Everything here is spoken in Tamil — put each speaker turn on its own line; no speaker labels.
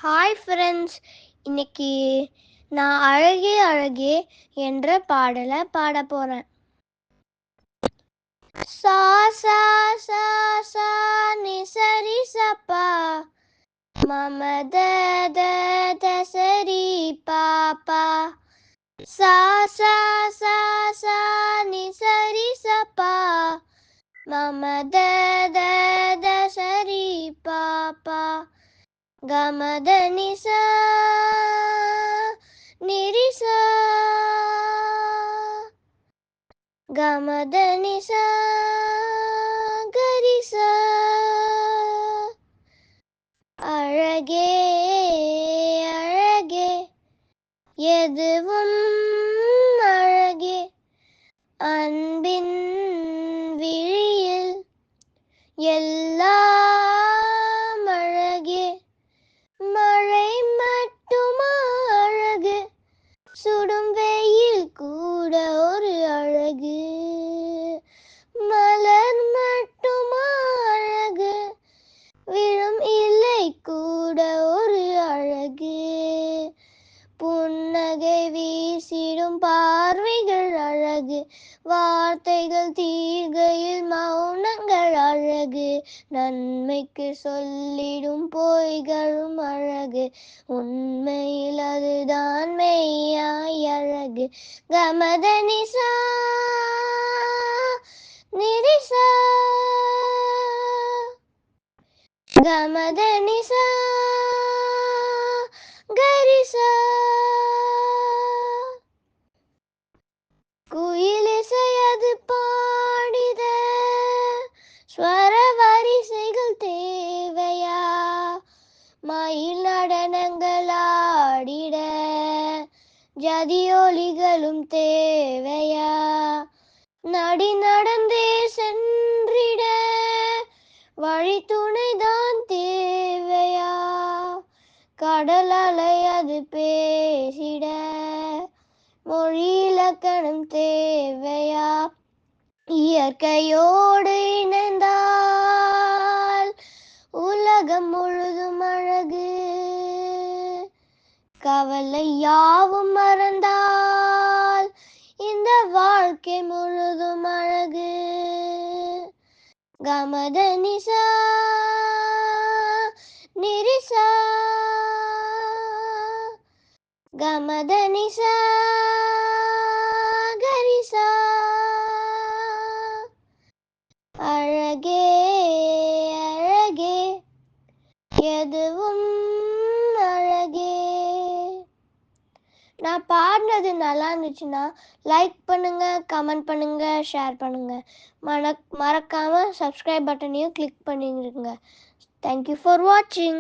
Hi friends. இன்னைக்கு நான் அழகே அழகே என்ற பாடலை பாட போகிறேன். சா சா சா சா நி சரி சப்பா மம த த த சரி பாப்பா. சா சா சா சா நி சரி சப்பா மம த த த சரி பாப்பா. கமத நிசா நிரிசா கமத நிசா கரிசா. அழகே அழகே எதுவும் அழகே அன்பின் விழியில் எல்லாம் அழகே. மழை மட்டுமா அழகு, சுடும் வெயில் கூட ஒரு அழகு. மலர் மட்டுமா அழகு, விழும் இலை கூட ஒரு அழகு. புன்னகை வீசிடும் பார்வைகள் அழகு, வார்த்தைகள் தீர்கையில் மௌனங்கள் அழகு. நன்மைக்கு சொல்லிடும் பொய்களும் அழகு, உண்மையில் அதுதான் மெய்யாய் அழகு. கமத நிசா நிரிசா கமத நிசா கரிசா. குயிலிசையது பாடிட ஸ்வர வரிசைகள் தேவையா? மயில் நடனங்கள் ஆடிட ஜதியொலிகளும் தேவையா? நடி நடந்தே சென்றிட வழித்துணைதான் தேவையா? கடல் அலை அது பேசிட மொழி இலக்கணம் தேவையா? இயற்கையோடு இணைந்தால் உலகம் முழுதும் அழகு, கவலை யாவும் மறந்தால் இந்த வாழ்க்கை முழுதும் அழகு. கமத நிசா நிரிசா கமத நிசா கரிசா. அழகே அழகே எதுவும் அழகே. நான் பாடினது நல்லா இருந்துச்சுன்னா லைக் பண்ணுங்க, கமெண்ட் பண்ணுங்க, ஷேர் பண்ணுங்க. மறக்காம சப்ஸ்கிரைப் பட்டனையும் கிளிக் பண்ணிடுங்க. தேங்க்யூ ஃபார் வாட்சிங்.